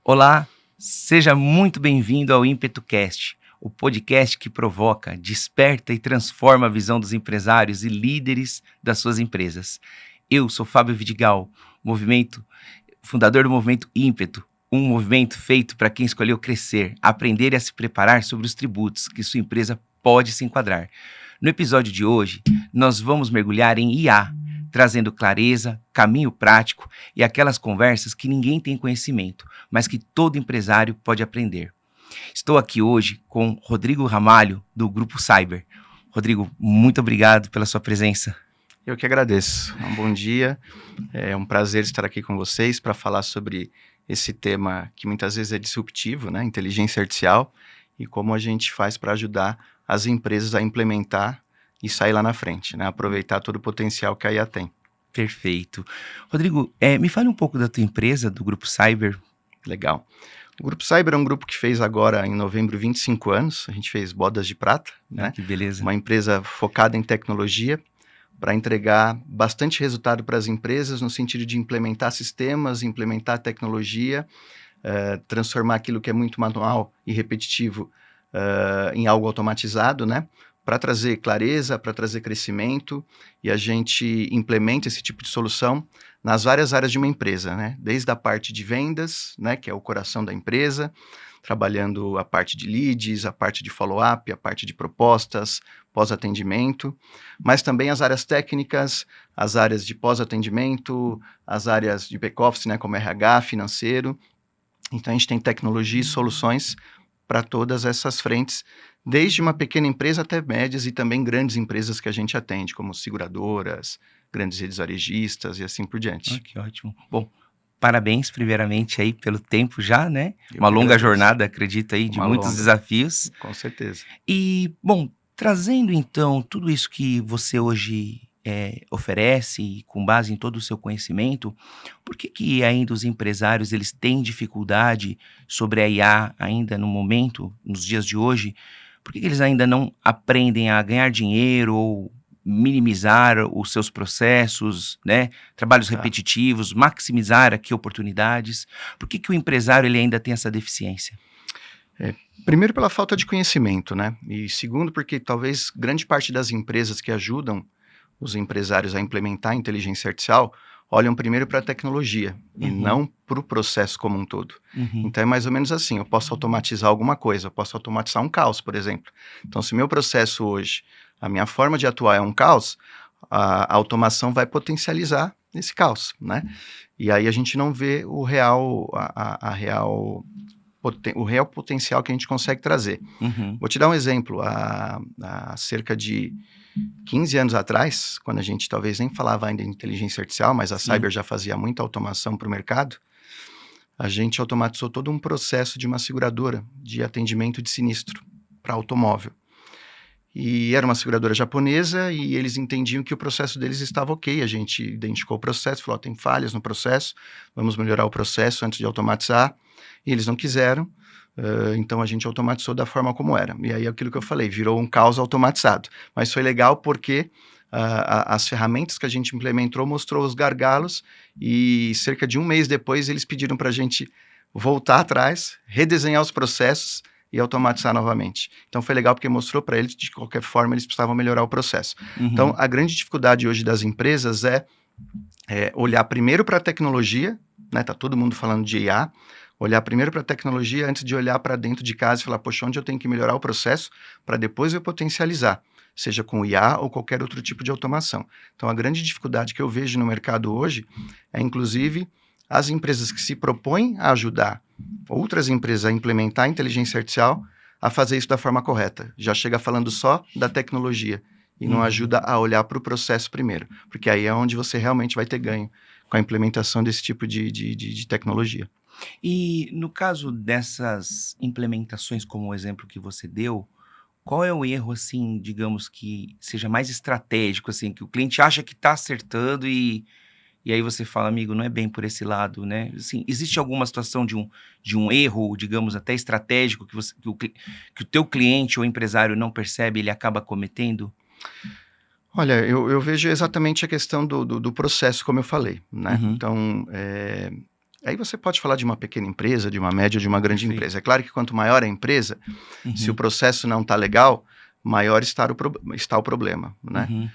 Olá, seja muito bem-vindo ao ImpetuCast, o podcast que provoca, desperta e transforma a visão dos empresários e líderes das suas empresas. Eu sou Fábio Vidigal, fundador do movimento Ímpeto, um movimento feito para quem escolheu crescer, aprender e a se preparar sobre os tributos que sua empresa pode se enquadrar. No episódio de hoje, nós vamos mergulhar em IA, trazendo clareza, caminho prático e aquelas conversas que ninguém tem conhecimento, mas que todo empresário pode aprender. Estou aqui hoje com Rodrigo Ramalho, do Grupo Cyber. Rodrigo, muito obrigado pela sua presença. Eu que agradeço. Um bom dia. É um prazer estar aqui com vocês para falar sobre esse tema que muitas vezes é disruptivo, né? Inteligência artificial, e como a gente faz para ajudar as empresas a implementar e sair lá na frente, né? Aproveitar todo o potencial que a IA tem. Perfeito. Rodrigo, me fale um pouco da tua empresa, do Grupo Cyber. Legal. O Grupo Cyber é um grupo que fez agora, em novembro, 25 anos. A gente fez bodas de prata, né? Que beleza. Uma empresa focada em tecnologia, para entregar bastante resultado para as empresas no sentido de implementar sistemas, implementar tecnologia, transformar aquilo que é muito manual e repetitivo em algo automatizado, né? Para trazer clareza, para trazer crescimento, e a gente implementa esse tipo de solução nas várias áreas de uma empresa, né? Desde a parte de vendas, né, que é o coração da empresa, trabalhando a parte de leads, a parte de follow-up, a parte de propostas, pós-atendimento, mas também as áreas técnicas, as áreas de pós-atendimento, as áreas de back-office, né, como RH, financeiro. Então, a gente tem tecnologia e soluções para todas essas frentes, desde uma pequena empresa até médias e também grandes empresas que a gente atende, como seguradoras, grandes redes varejistas e assim por diante. Que ótimo. Bom, parabéns primeiramente aí pelo tempo já, né? Eu Uma que longa agradeço. jornada, acredito aí, de muitos desafios. Com certeza. E, bom, trazendo então tudo isso que você hoje oferece, com base em todo o seu conhecimento, por que ainda os empresários eles têm dificuldade sobre a IA ainda no momento, nos dias de hoje? Por que eles ainda não aprendem a ganhar dinheiro ou minimizar os seus processos, né? Trabalhos repetitivos, maximizar aqui oportunidades? Por que o empresário ele ainda tem essa deficiência? Primeiro, pela falta de conhecimento, né? E segundo, porque talvez grande parte das empresas que ajudam os empresários a implementar a inteligência artificial olham primeiro para a tecnologia e não para o processo como um todo. Então, é mais ou menos assim, eu posso automatizar alguma coisa, eu posso automatizar um caos, por exemplo. Então, se o meu processo hoje, a minha forma de atuar é um caos, a automação vai potencializar esse caos, né? E aí a gente não vê o real potencial que a gente consegue trazer. Vou te dar um exemplo. Há cerca de 15 anos atrás, quando a gente talvez nem falava ainda em inteligência artificial, mas a Cyber já fazia muita automação para o mercado, a gente automatizou todo um processo de uma seguradora de atendimento de sinistro para automóvel. E era uma seguradora japonesa e eles entendiam que o processo deles estava ok. A gente identificou o processo, falou, tem falhas no processo, vamos melhorar o processo antes de automatizar. E eles não quiseram, então a gente automatizou da forma como era. E aí aquilo que eu falei, virou um caos automatizado. Mas foi legal porque as ferramentas que a gente implementou mostrou os gargalos e cerca de um mês depois eles pediram para a gente voltar atrás, redesenhar os processos e automatizar novamente. Então foi legal porque mostrou para eles que de qualquer forma eles precisavam melhorar o processo. Então a grande dificuldade hoje das empresas é olhar primeiro para a tecnologia, né? Tá todo mundo falando de IA, olhar primeiro para a tecnologia antes de olhar para dentro de casa e falar, poxa, onde eu tenho que melhorar o processo para depois eu potencializar, seja com IA ou qualquer outro tipo de automação. Então a grande dificuldade que eu vejo no mercado hoje é, inclusive, as empresas que se propõem a ajudar outras empresas a implementar a inteligência artificial a fazer isso da forma correta. Já chega falando só da tecnologia e não ajuda a olhar para o processo primeiro, porque aí é onde você realmente vai ter ganho com a implementação desse tipo de tecnologia. E no caso dessas implementações, como o exemplo que você deu, qual é o erro, assim, digamos que seja mais estratégico, assim, que o cliente acha que está acertando e aí você fala, amigo, não é bem por esse lado, né? Assim, existe alguma situação de um erro, digamos, até estratégico que o teu cliente ou empresário não percebe e ele acaba cometendo? Olha, eu vejo exatamente a questão do processo, como eu falei, né? Então, Aí você pode falar de uma pequena empresa, de uma média, de uma grande empresa. É claro que quanto maior a empresa, se o processo não está legal, maior está o problema, né?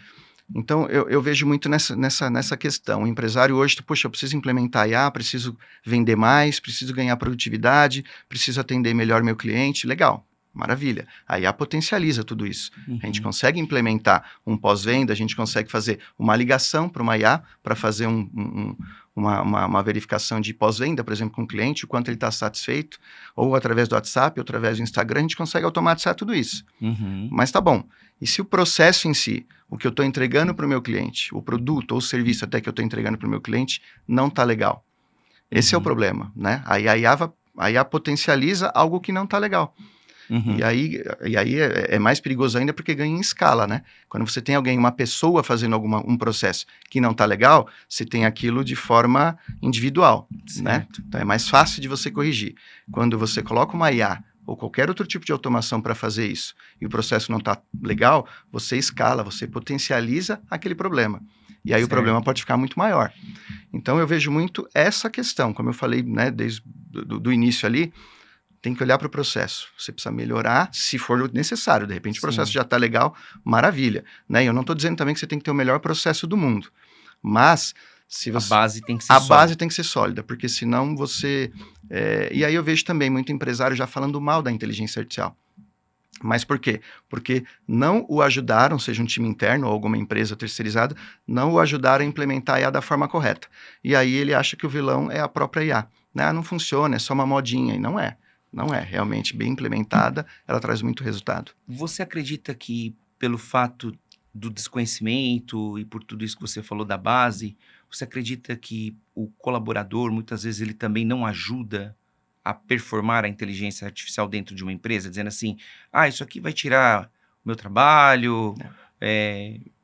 Então, eu vejo muito nessa questão. O empresário hoje, puxa, eu preciso implementar IA, preciso vender mais, preciso ganhar produtividade, preciso atender melhor meu cliente. Legal, maravilha. A IA potencializa tudo isso. A gente consegue implementar um pós-venda, a gente consegue fazer uma ligação para uma IA, para fazer uma verificação de pós-venda, por exemplo, com o cliente, o quanto ele está satisfeito, ou através do WhatsApp, ou através do Instagram, a gente consegue automatizar tudo isso. Mas tá bom. E se o processo em si, o que eu estou entregando para o meu cliente, o produto ou o serviço até que eu estou entregando para o meu cliente, não está legal? Esse é o problema, né? Aí a IA potencializa algo que não está legal. E aí é mais perigoso ainda porque ganha em escala, né? Quando você tem uma pessoa fazendo um processo que não está legal, você tem aquilo de forma individual, né? Então é mais fácil de você corrigir. Quando você coloca uma IA ou qualquer outro tipo de automação para fazer isso e o processo não está legal, você escala, você potencializa aquele problema. E aí o problema pode ficar muito maior. Então eu vejo muito essa questão, como eu falei, né, desde do início ali, tem que olhar para o processo. Você precisa melhorar se for necessário. De repente o processo já está legal, maravilha. Né? E eu não estou dizendo também que você tem que ter o melhor processo do mundo. Mas se você... a base tem que ser sólida. A base tem que ser sólida, porque senão você... E aí eu vejo também muito empresário já falando mal da inteligência artificial. Mas por quê? Porque não o ajudaram, seja um time interno ou alguma empresa terceirizada, não o ajudaram a implementar a IA da forma correta. E aí ele acha que o vilão é a própria IA. Né? Não funciona, é só uma modinha. E não é. Não é. Realmente, bem implementada, ela traz muito resultado. Você acredita que, pelo fato do desconhecimento e por tudo isso que você falou da base, você acredita que o colaborador, muitas vezes, ele também não ajuda a performar a inteligência artificial dentro de uma empresa, dizendo assim, isso aqui vai tirar o meu trabalho,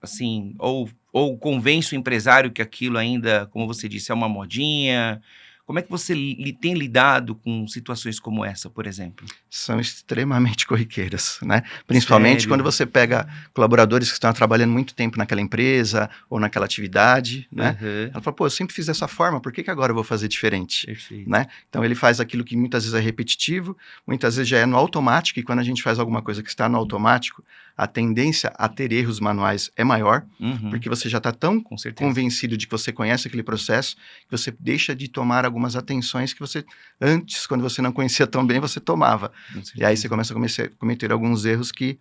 assim, ou convence o empresário que aquilo ainda, como você disse, é uma modinha. Como é que você tem lidado com situações como essa, por exemplo? São extremamente corriqueiras, né? Principalmente quando você pega colaboradores que estão trabalhando muito tempo naquela empresa ou naquela atividade, né? Ela fala, eu sempre fiz dessa forma, por que agora eu vou fazer diferente? Né? Então ele faz aquilo que muitas vezes é repetitivo, muitas vezes já é no automático, e quando a gente faz alguma coisa que está no automático, a tendência a ter erros manuais é maior, porque você já está tão convencido de que você conhece aquele processo, que você deixa de tomar algumas atenções que você, antes, quando você não conhecia tão bem, você tomava. E aí você começa a cometer alguns erros que,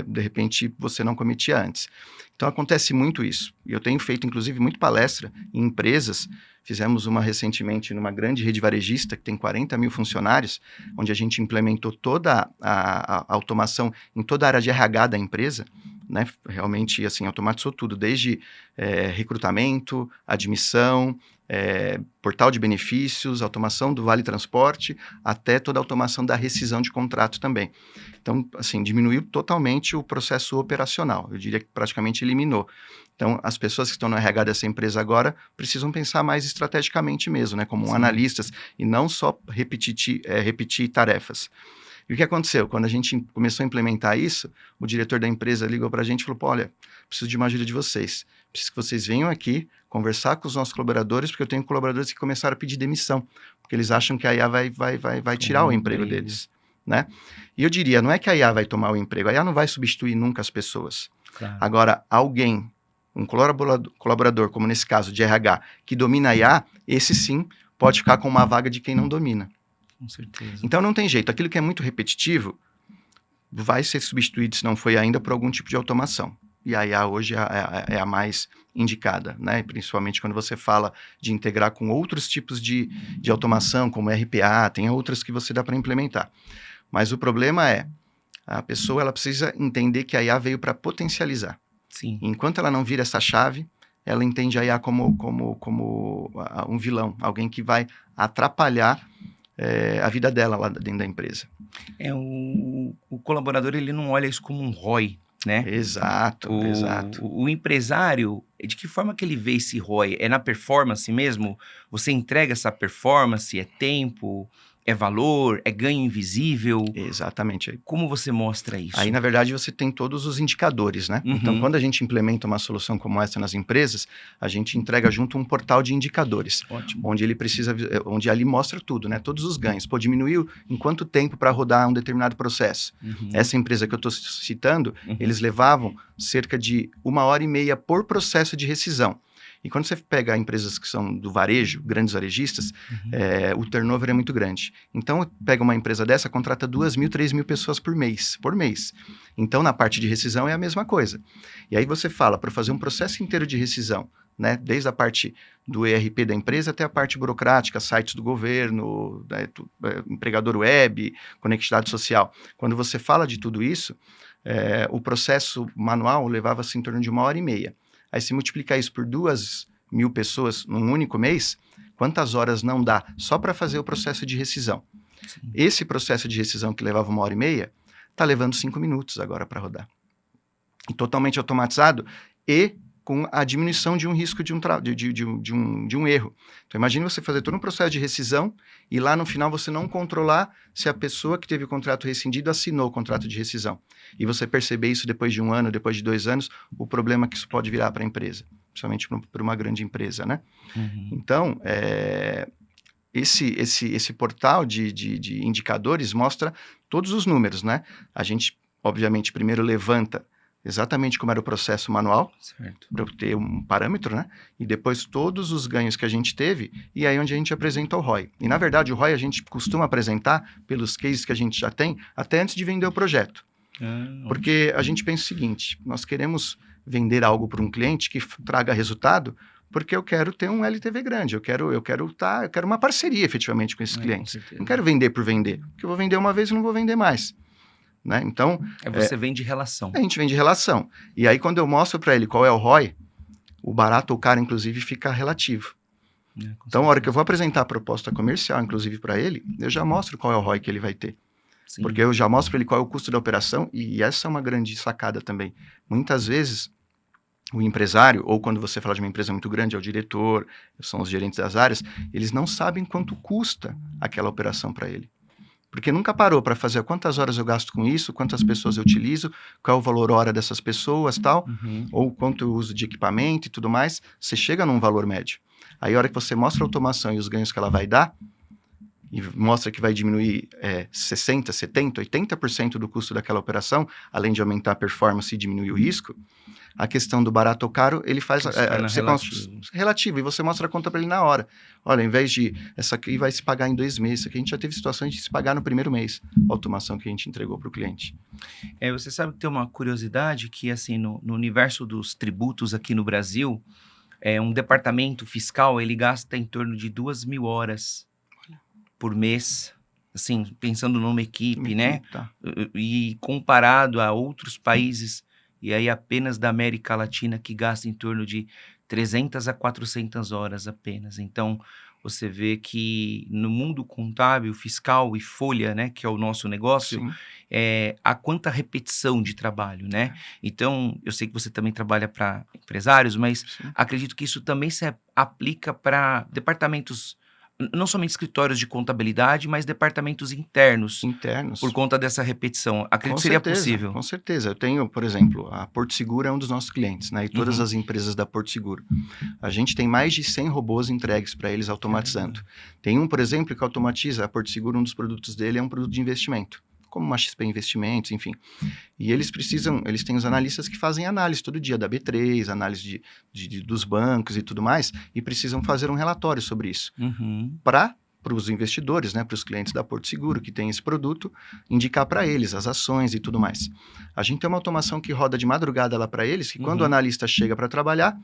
de repente, você não cometia antes. Então, acontece muito isso. E eu tenho feito, inclusive, muito palestra em empresas. Fizemos uma recentemente numa grande rede varejista, que tem 40 mil funcionários, onde a gente implementou toda a automação em toda a área de RH da empresa, né? Realmente, assim, automatizou tudo, desde recrutamento, admissão, portal de benefícios, automação do Vale Transporte, até toda a automação da rescisão de contrato também. Então, assim, diminuiu totalmente o processo operacional. Eu diria que praticamente eliminou. Então, as pessoas que estão no RH dessa empresa agora precisam pensar mais estrategicamente mesmo, né? Como analistas, e não só repetir tarefas. E o que aconteceu? Quando a gente começou a implementar isso, o diretor da empresa ligou para a gente e falou, olha, preciso de uma ajuda de vocês. Preciso que vocês venham aqui conversar com os nossos colaboradores, porque eu tenho colaboradores que começaram a pedir demissão, porque eles acham que a IA vai tirar o emprego deles. Né? E eu diria, não é que a IA vai tomar o emprego, a IA não vai substituir nunca as pessoas. Claro. Agora, alguém, um colaborador, como nesse caso de RH, que domina a IA, esse sim pode ficar com uma vaga de quem não domina. Com certeza. Então não tem jeito, aquilo que é muito repetitivo vai ser substituído, se não foi ainda, por algum tipo de automação. E a IA hoje é a mais indicada, né? Principalmente quando você fala de integrar com outros tipos de automação, como RPA, tem outras que você dá para implementar. Mas o problema é, a pessoa ela precisa entender que a IA veio para potencializar. Sim. Enquanto ela não vira essa chave, ela entende a IA como um vilão, alguém que vai atrapalhar a vida dela lá dentro da empresa. O colaborador, ele não olha isso como um ROI, né? Exato. O empresário, de que forma que ele vê esse ROI? É na performance mesmo? Você entrega essa performance? É tempo? É valor? É ganho invisível? Exatamente. Como você mostra isso? Aí, na verdade, você tem todos os indicadores, né? Então, quando a gente implementa uma solução como essa nas empresas, a gente entrega junto um portal de indicadores. Ótimo. Onde ali mostra tudo, né? Todos os ganhos. Pô, diminuiu em quanto tempo para rodar um determinado processo. Essa empresa que eu estou citando, eles levavam cerca de 1h30 por processo de rescisão. E quando você pega empresas que são do varejo, grandes varejistas, o turnover é muito grande. Então, pega uma empresa dessa, contrata 2.000, 3.000 pessoas por mês. Então, na parte de rescisão é a mesma coisa. E aí você fala, para fazer um processo inteiro de rescisão, né, desde a parte do ERP da empresa até a parte burocrática, sites do governo, né, empregador web, conectividade social. Quando você fala de tudo isso, o processo manual levava-se em torno de 1h30. Aí, se multiplicar isso por 2.000 pessoas num único mês, quantas horas não dá só para fazer o processo de rescisão? Sim. Esse processo de rescisão que levava 1h30, está levando 5 minutos agora para rodar. E totalmente automatizado e com a diminuição de um risco de um erro. Então, imagine você fazer todo um processo de rescisão e lá no final você não controlar se a pessoa que teve o contrato rescindido assinou o contrato de rescisão. E você perceber isso depois de 1 ano, depois de 2 anos, o problema que isso pode virar para a empresa, principalmente para uma grande empresa, né? Então, esse portal de indicadores mostra todos os números, né? A gente, obviamente, primeiro levanta exatamente como era o processo manual, para eu ter um parâmetro, né? E depois todos os ganhos que a gente teve, e aí onde a gente apresenta o ROI. E, na verdade, o ROI a gente costuma apresentar, pelos cases que a gente já tem, até antes de vender o projeto. Porque a gente pensa o seguinte, nós queremos vender algo para um cliente que traga resultado, porque eu quero ter um LTV grande, eu quero uma parceria, efetivamente, com esses clientes. Não quero vender por vender, porque eu vou vender uma vez e não vou vender mais. Né? Então, você vende relação. A gente vende relação. E aí, quando eu mostro para ele qual é o ROI, o barato ou caro, inclusive, fica relativo. Então, a hora que eu vou apresentar a proposta comercial, inclusive, para ele, eu já mostro qual é o ROI que ele vai ter. Sim. Porque eu já mostro para ele qual é o custo da operação, e essa é uma grande sacada também. Muitas vezes, o empresário, ou quando você fala de uma empresa muito grande, é o diretor, são os gerentes das áreas, eles não sabem quanto custa aquela operação para ele. Porque nunca parou para fazer quantas horas eu gasto com isso, quantas pessoas eu utilizo, qual é o valor hora dessas pessoas, tal, ou quanto eu uso de equipamento e tudo mais. Você chega num valor médio. Aí, a hora que você mostra a automação e os ganhos que ela vai dar, e mostra que vai diminuir 60%, 70%, 80% do custo daquela operação, além de aumentar a performance e diminuir o risco, a questão do barato ou caro, ele faz relativo, e você mostra a conta para ele na hora. Olha, ao invés de essa aqui vai se pagar em 2 meses, isso aqui a gente já teve situações de se pagar no primeiro mês, a automação que a gente entregou para o cliente. Você sabe que tem uma curiosidade que, assim, no universo dos tributos aqui no Brasil, um departamento fiscal, ele gasta em torno de 2.000 horas por mês, assim, pensando numa equipe, né? Tá. E comparado a outros países, e aí apenas da América Latina, que gasta em torno de 300 a 400 horas apenas. Então, você vê que no mundo contábil, fiscal e folha, né, que é o nosso negócio, há quanta repetição de trabalho, né? Então, eu sei que você também trabalha para empresários, mas acredito que isso também se aplica para departamentos, não somente escritórios de contabilidade, mas departamentos internos. Por conta dessa repetição. Acredito que seria possível. Com certeza. Eu tenho, por exemplo, a Porto Seguro é um dos nossos clientes, né? E todas as empresas da Porto Seguro. A gente tem mais de 100 robôs entregues para eles automatizando. Tem um, por exemplo, que automatiza a Porto Seguro, um dos produtos dele é um produto de investimento, como uma XP Investimentos, enfim. E eles têm os analistas que fazem análise todo dia da B3, análise dos bancos e tudo mais, e precisam fazer um relatório sobre isso. Para os investidores, né, para os clientes da Porto Seguro, que tem esse produto, indicar para eles as ações e tudo mais. A gente tem uma automação que roda de madrugada lá para eles, que quando o analista chega para trabalhar,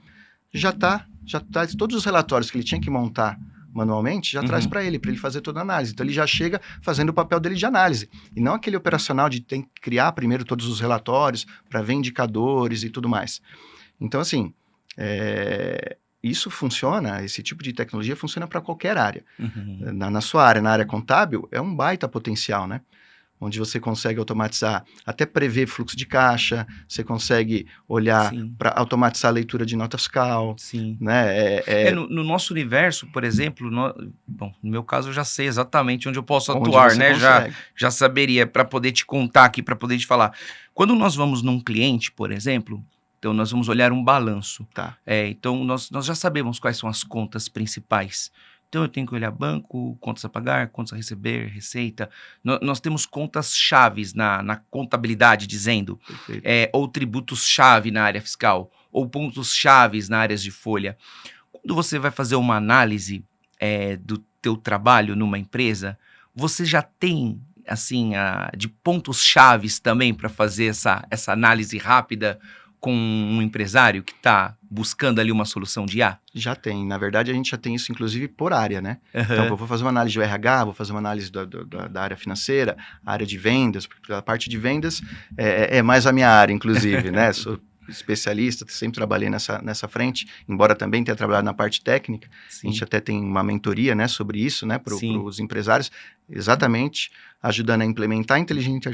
já traz todos os relatórios que ele tinha que montar manualmente, já traz para ele fazer toda a análise. Então, ele já chega fazendo o papel dele de análise, e não aquele operacional de ter que criar primeiro todos os relatórios para ver indicadores e tudo mais. Então, assim, isso funciona, esse tipo de tecnologia funciona para qualquer área. Na sua área, na área contábil, é um baita potencial, né? onde você consegue automatizar, até prever fluxo de caixa, você consegue olhar para automatizar a leitura de nota fiscal. Sim. Né? No nosso universo, por exemplo, bom, no meu caso eu já sei exatamente onde eu posso onde atuar, você né? consegue. Já saberia para poder te contar aqui, para poder te falar. Quando nós vamos num cliente, por exemplo, então nós vamos olhar um balanço. Tá. Então nós já sabemos quais são as contas principais. Então eu tenho que olhar banco, contas a pagar, contas a receber, receita. Nós temos contas chaves na contabilidade, dizendo, ou tributos-chave na área fiscal, ou pontos chaves na área de folha. Quando você vai fazer uma análise do teu trabalho numa empresa, você já tem, assim, de pontos chaves também para fazer essa análise rápida com um empresário que está buscando ali uma solução de IA? Já tem. Na verdade, a gente já tem isso, inclusive, por área, né? Uhum. Então, eu vou fazer uma análise do RH, vou fazer uma análise da área financeira, área de vendas, porque a parte de vendas é mais a minha área, inclusive, né? Sou especialista, sempre trabalhei nessa frente, embora também tenha trabalhado na parte técnica. Sim. A gente até tem uma mentoria, né, sobre isso, né, para os empresários, exatamente ajudando a implementar a inteligência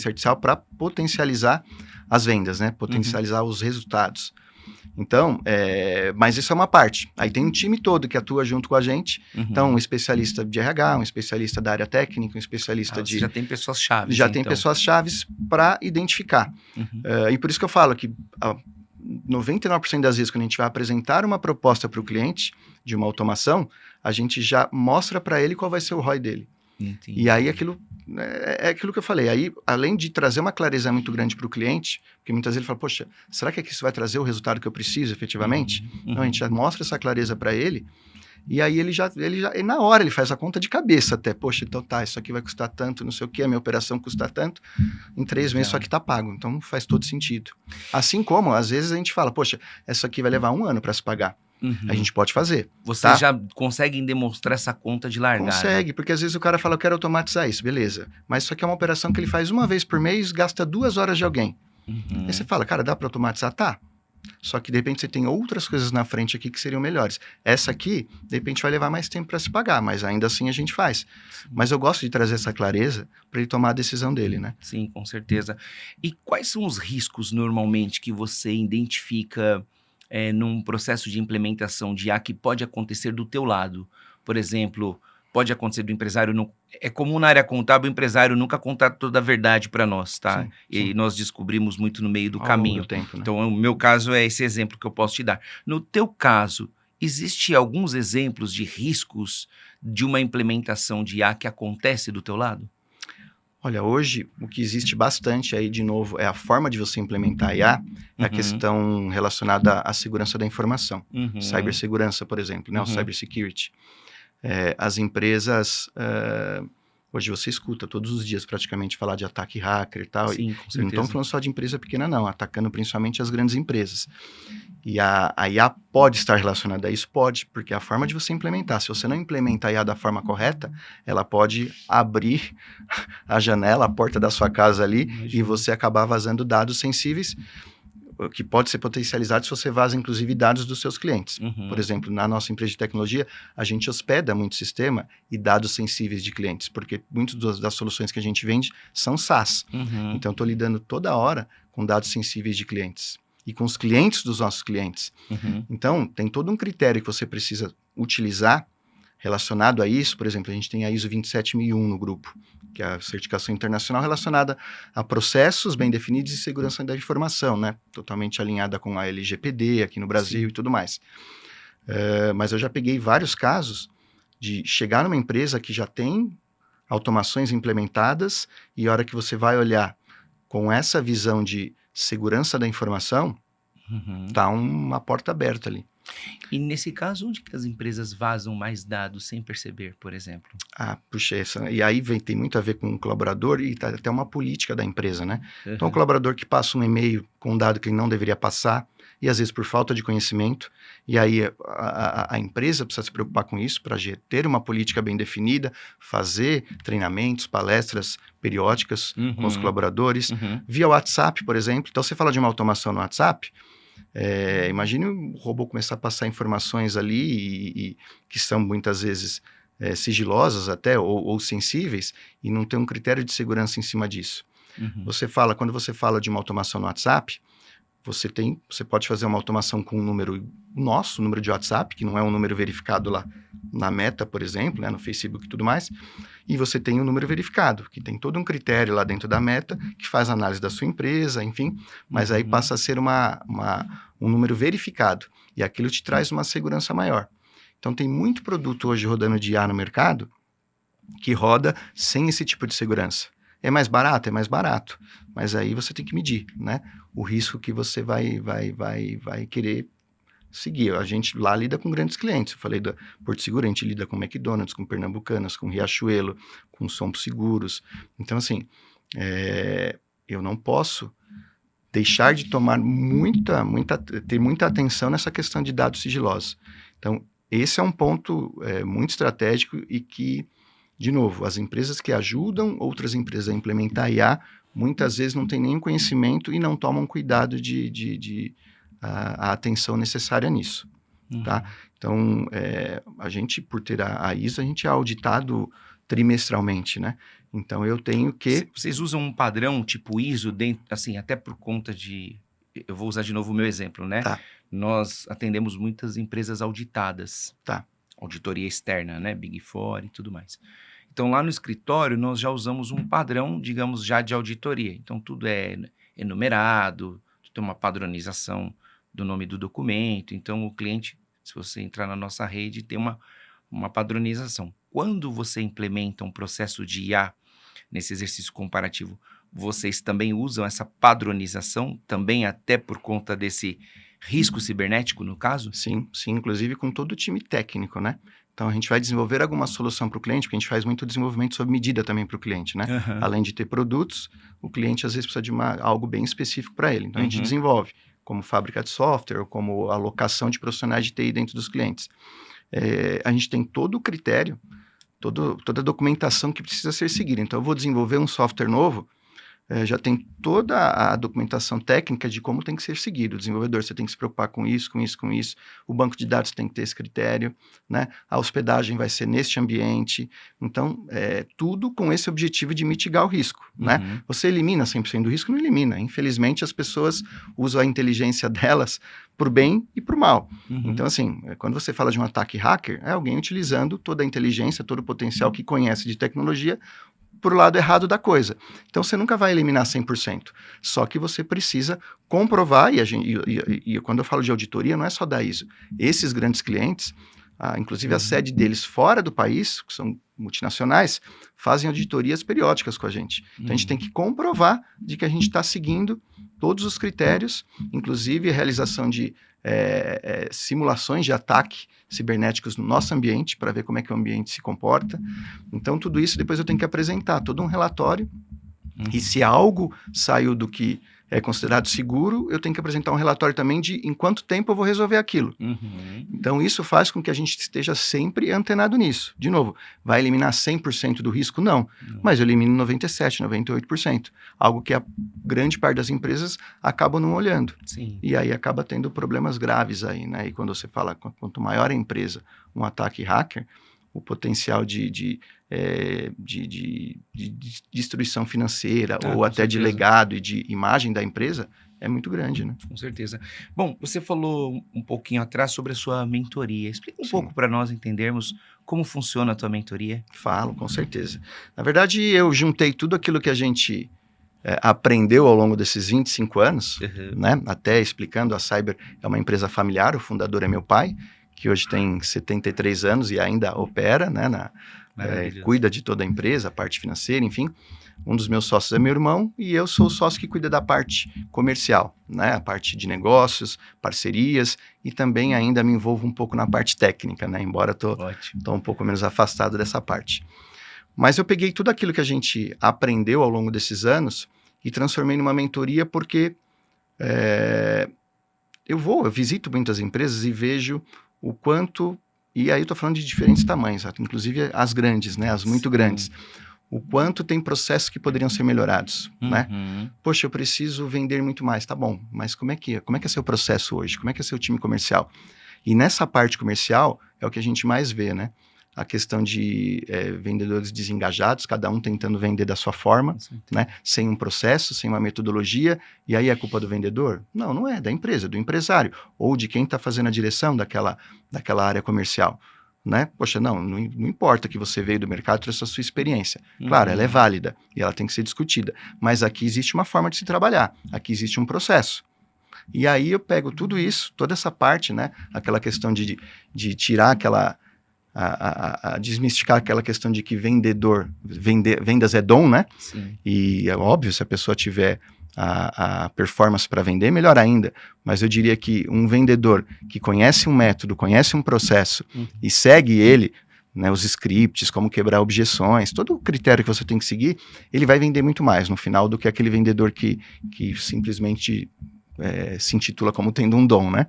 artificial para potencializar as vendas, né, potencializar os resultados. Então, mas isso é uma parte. Aí tem um time todo que atua junto com a gente. Então, um especialista de RH, um especialista da área técnica, um especialista já tem pessoas-chave. Já tem pessoas-chave para identificar. E por isso que eu falo que 99% das vezes, quando a gente vai apresentar uma proposta para o cliente de uma automação, a gente já mostra para ele qual vai ser o ROI dele. Entendi. E aí é aquilo que eu falei. Aí, além de trazer uma clareza muito grande para o cliente, porque muitas vezes ele fala, poxa, será que isso vai trazer o resultado que eu preciso efetivamente? Então, a gente já mostra essa clareza para ele, e aí ele já, na hora, ele faz a conta de cabeça até. Poxa, então tá, isso aqui vai custar tanto, não sei o que, a minha operação custa tanto, em 3 meses isso aqui tá pago. Então, faz todo sentido. Assim como, às vezes, a gente fala, poxa, isso aqui vai levar 1 ano para se pagar. A gente pode fazer. Vocês já conseguem demonstrar essa conta de largada? Consegue, porque às vezes o cara fala, eu quero automatizar isso, beleza. Mas isso aqui é uma operação que ele faz uma vez por mês, gasta 2 horas de alguém. Aí você fala, cara, dá para automatizar? Tá. Só que de repente você tem outras coisas na frente aqui que seriam melhores. Essa aqui, de repente vai levar mais tempo para se pagar, mas ainda assim a gente faz. Mas eu gosto de trazer essa clareza para ele tomar a decisão dele, né? Sim, com certeza. E quais são os riscos normalmente que você identifica num processo de implementação de IA que pode acontecer do teu lado? Por exemplo, pode acontecer do empresário... É comum na área contábil o empresário nunca contar toda a verdade para nós, tá? Sim. E nós descobrimos muito no meio do caminho. Tempo, né? Então, o meu caso é esse exemplo que eu posso te dar. No teu caso, existe alguns exemplos de riscos de uma implementação de IA que acontece do teu lado? Olha, hoje o que existe bastante aí, de novo, é a forma de você implementar a IA, é a questão relacionada à segurança da informação. Cibersegurança, por exemplo, né? O cybersecurity. As empresas, hoje você escuta todos os dias praticamente falar de ataque hacker e tal. Sim, com certeza. E não estamos falando só de empresa pequena não, atacando principalmente as grandes empresas. E a IA pode estar relacionada a isso? Pode, porque é a forma de você implementar. Se você não implementa a IA da forma correta, ela pode abrir a janela, a porta da sua casa ali, e você acabar vazando dados sensíveis, que pode ser potencializado se você vaza, inclusive, dados dos seus clientes. Por exemplo, na nossa empresa de tecnologia, a gente hospeda muito sistema e dados sensíveis de clientes, porque muitas das soluções que a gente vende são SaaS. Então, eu estou lidando toda hora com dados sensíveis de clientes e com os clientes dos nossos clientes. Então, tem todo um critério que você precisa utilizar relacionado a isso. Por exemplo, a gente tem a ISO 27001 no grupo, que é a certificação internacional relacionada a processos bem definidos e segurança da informação, né? Totalmente alinhada com a LGPD aqui no Brasil. Sim. E tudo mais. Mas eu já peguei vários casos de chegar numa empresa que já tem automações implementadas e a hora que você vai olhar com essa visão de segurança da informação, tá uma porta aberta ali. E nesse caso, onde que as empresas vazam mais dados sem perceber, por exemplo? Puxa, e aí tem muito a ver com o colaborador e até uma política da empresa, né? Então, o colaborador que passa um e-mail com um dado que ele não deveria passar, e às vezes por falta de conhecimento, e aí a empresa precisa se preocupar com isso para ter uma política bem definida, fazer treinamentos, palestras periódicas com os colaboradores, via WhatsApp, por exemplo. Então, você fala de uma automação no WhatsApp, imagine o robô começar a passar informações ali que são muitas vezes sigilosas até, ou sensíveis, e não ter um critério de segurança em cima disso. Quando você fala de uma automação no WhatsApp, você pode fazer uma automação com um número nosso, número de WhatsApp, que não é um número verificado lá na Meta, por exemplo, né, no Facebook e tudo mais, e você tem um número verificado, que tem todo um critério lá dentro da Meta, que faz análise da sua empresa, enfim, mas aí passa a ser um número verificado, e aquilo te traz uma segurança maior. Então tem muito produto hoje rodando de IA no mercado, que roda sem esse tipo de segurança. É mais barato? É mais barato. Mas aí você tem que medir, né? O risco que você vai querer seguir. A gente lá lida com grandes clientes. Eu falei da Porto Seguro, a gente lida com McDonald's, com Pernambucanas, com Riachuelo, com Somos Seguros. Então, assim, eu não posso deixar de tomar ter muita atenção nessa questão de dados sigilosos. Então, esse é um ponto muito estratégico e que, de novo, as empresas que ajudam outras empresas a implementar IA, muitas vezes não têm nenhum conhecimento e não tomam cuidado a atenção necessária nisso, tá? Então, a gente, por ter a ISO, a gente é auditado trimestralmente, né? Então, eu tenho que... Vocês usam um padrão tipo ISO, assim, até por conta de... Eu vou usar de novo o meu exemplo, né? Tá. Nós atendemos muitas empresas auditadas. Tá. Auditoria externa, né? Big Four e tudo mais. Então, lá no escritório, nós já usamos um padrão, digamos, já de auditoria. Então, tudo é enumerado, tem uma padronização do nome do documento. Então, o cliente, se você entrar na nossa rede, tem uma padronização. Quando você implementa um processo de IA nesse exercício comparativo, vocês também usam essa padronização, também até por conta desse risco cibernético, no caso? Sim, inclusive com todo o time técnico, né? Então, a gente vai desenvolver alguma solução para o cliente, porque a gente faz muito desenvolvimento sob medida também para o cliente, né? Além de ter produtos, o cliente às vezes precisa de algo bem específico para ele. Então, a gente desenvolve como fábrica de software, ou como alocação de profissionais de TI dentro dos clientes. A gente tem todo o critério, toda a documentação que precisa ser seguida. Então, eu vou desenvolver um software novo, já tem toda a documentação técnica de como tem que ser seguido. O desenvolvedor, você tem que se preocupar com isso. O banco de dados tem que ter esse critério, né? A hospedagem vai ser neste ambiente. Então, tudo com esse objetivo de mitigar o risco, né? Você elimina 100% do risco? Não elimina. Infelizmente, as pessoas usam a inteligência delas para o bem e para o mal. Então, assim, quando você fala de um ataque hacker, é alguém utilizando toda a inteligência, todo o potencial que conhece de tecnologia para o lado errado da coisa. Então, você nunca vai eliminar 100%. Só que você precisa comprovar, e quando eu falo de auditoria, não é só da ISO. Esses grandes clientes, inclusive a sede deles fora do país, que são multinacionais, fazem auditorias periódicas com a gente. Então, a gente tem que comprovar de que a gente está seguindo todos os critérios, inclusive a realização de simulações de ataque cibernéticos no nosso ambiente, para ver como é que o ambiente se comporta. Então, tudo isso depois eu tenho que apresentar todo um relatório, e se algo saiu do que é considerado seguro, eu tenho que apresentar um relatório também de em quanto tempo eu vou resolver aquilo. Então, isso faz com que a gente esteja sempre antenado nisso. De novo, vai eliminar 100% do risco? Não. Mas eu elimino 97%, 98%. Algo que a grande parte das empresas acabam não olhando. Sim. E aí acaba tendo problemas graves aí, né? E quando você fala, quanto maior a empresa, um ataque hacker, o potencial de destruição financeira ou até de legado e de imagem da empresa é muito grande, né? Com certeza. Bom, você falou um pouquinho atrás sobre a sua mentoria. Explica um pouco para nós entendermos como funciona a tua mentoria. Falo, com certeza. Na verdade, eu juntei tudo aquilo que a gente aprendeu ao longo desses 25 anos, né? Até explicando, a Cyber é uma empresa familiar, o fundador é meu pai, que hoje tem 73 anos e ainda opera, né, cuida de toda a empresa, a parte financeira, enfim. Um dos meus sócios é meu irmão e eu sou o sócio que cuida da parte comercial, né, a parte de negócios, parcerias, e também ainda me envolvo um pouco na parte técnica, né, embora tô um pouco menos afastado dessa parte. Mas eu peguei tudo aquilo que a gente aprendeu ao longo desses anos e transformei numa mentoria, porque eu visito muitas empresas e vejo o quanto, e aí eu estou falando de diferentes tamanhos, inclusive as grandes, né, as muito grandes, o quanto tem processos que poderiam ser melhorados, né? Poxa, eu preciso vender muito mais, tá bom, mas como é que é seu processo hoje? Como é que é seu time comercial? E nessa parte comercial é o que a gente mais vê, né? a questão de vendedores desengajados, cada um tentando vender da sua forma, né? Sem um processo, sem uma metodologia, e aí é culpa do vendedor? Não, não é, da empresa, do empresário, ou de quem está fazendo a direção daquela área comercial, né? Poxa, não importa que você veio do mercado, trouxe a sua experiência. Claro, ela é válida, e ela tem que ser discutida, mas aqui existe uma forma de se trabalhar, aqui existe um processo. E aí eu pego tudo isso, toda essa parte, né? Aquela questão de tirar aquela... desmistificar aquela questão de que vendas é dom, né? Sim. E é óbvio, se a pessoa tiver a performance para vender, melhor ainda. Mas eu diria que um vendedor que conhece um método, conhece um processo e segue ele, né, os scripts, como quebrar objeções, todo o critério que você tem que seguir, ele vai vender muito mais no final do que aquele vendedor que simplesmente se intitula como tendo um dom, né?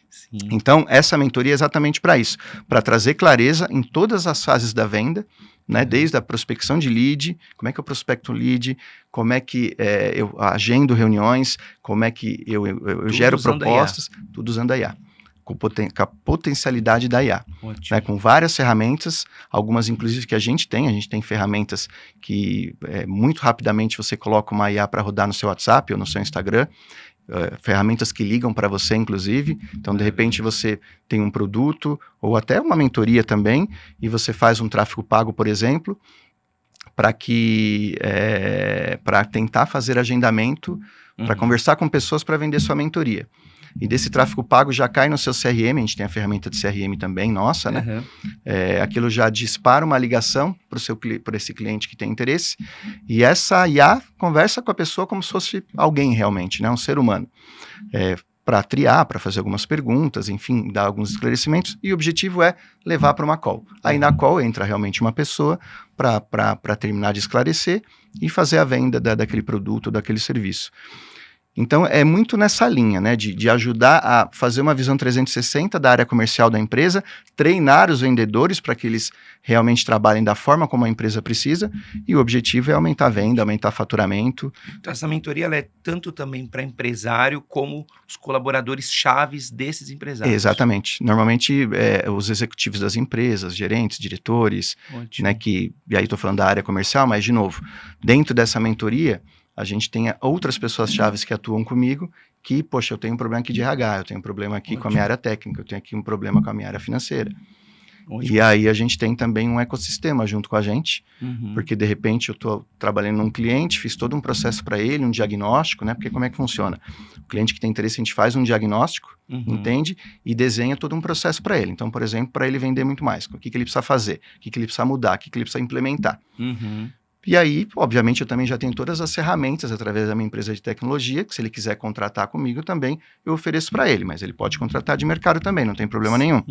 Sim. Então, essa mentoria é exatamente para isso, para trazer clareza em todas as fases da venda, né? Desde a prospecção de lead, como é que eu prospecto um lead, como é que eu agendo reuniões, como é que eu gero propostas, tudo usando a IA, com a potencialidade da IA, né? Com várias ferramentas, algumas inclusive que a gente tem ferramentas que muito rapidamente você coloca uma IA para rodar no seu WhatsApp ou no seu Instagram, ferramentas que ligam para você, inclusive. Então, de repente, você tem um produto ou até uma mentoria também e você faz um tráfego pago, por exemplo, para tentar fazer agendamento, para conversar com pessoas para vender sua mentoria. E desse tráfego pago já cai no seu CRM, a gente tem a ferramenta de CRM também, nossa, né? Aquilo já dispara uma ligação para esse cliente que tem interesse, e essa IA conversa com a pessoa como se fosse alguém realmente, né? Um ser humano. Para triar, para fazer algumas perguntas, enfim, dar alguns esclarecimentos, e o objetivo é levar para uma call. Aí na call entra realmente uma pessoa para terminar de esclarecer e fazer a venda daquele produto, daquele serviço. Então, é muito nessa linha, né, de ajudar a fazer uma visão 360 da área comercial da empresa, treinar os vendedores para que eles realmente trabalhem da forma como a empresa precisa, e o objetivo é aumentar a venda, aumentar o faturamento. Então, essa mentoria ela é tanto também para empresário como os colaboradores chaves desses empresários. Exatamente. Normalmente, os executivos das empresas, gerentes, diretores, né, e aí estou falando da área comercial, mas, de novo, dentro dessa mentoria, a gente tem outras pessoas chaves que atuam comigo, que, poxa, eu tenho um problema aqui de RH, eu tenho um problema aqui com a minha área técnica, eu tenho aqui um problema com a minha área financeira. E aí a gente tem também um ecossistema junto com a gente, porque de repente eu estou trabalhando num cliente, fiz todo um processo para ele, um diagnóstico, né? Porque como é que funciona? O cliente que tem interesse, a gente faz um diagnóstico, entende? E desenha todo um processo para ele. Então, por exemplo, para ele vender muito mais, o que ele precisa fazer, o que ele precisa mudar, o que ele precisa implementar. E aí, obviamente, eu também já tenho todas as ferramentas através da minha empresa de tecnologia, que se ele quiser contratar comigo também, eu ofereço para ele, mas ele pode contratar de mercado também, não tem problema nenhum.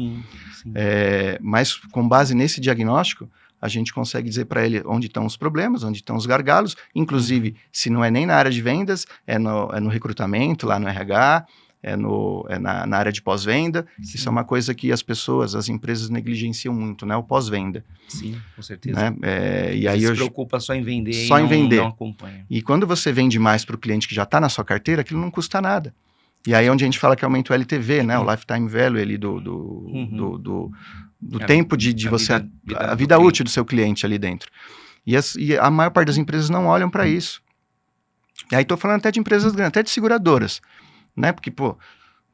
Mas com base nesse diagnóstico, a gente consegue dizer para ele onde estão os problemas, onde estão os gargalos, inclusive, se não é nem na área de vendas, é no recrutamento, lá no RH, na área de pós-venda. Isso é uma coisa que as empresas negligenciam muito, né? O pós-venda. Sim, com certeza. Né? E aí se preocupa só em vender só em vender. Não acompanha. E quando você vende mais para o cliente que já está na sua carteira, aquilo não custa nada. E aí é onde a gente fala que aumenta o LTV, né? O lifetime value ali do tempo de você... A vida útil do seu cliente ali dentro. E a maior parte das empresas não olham para isso. E aí estou falando até de empresas grandes, até de seguradoras. Né? Porque,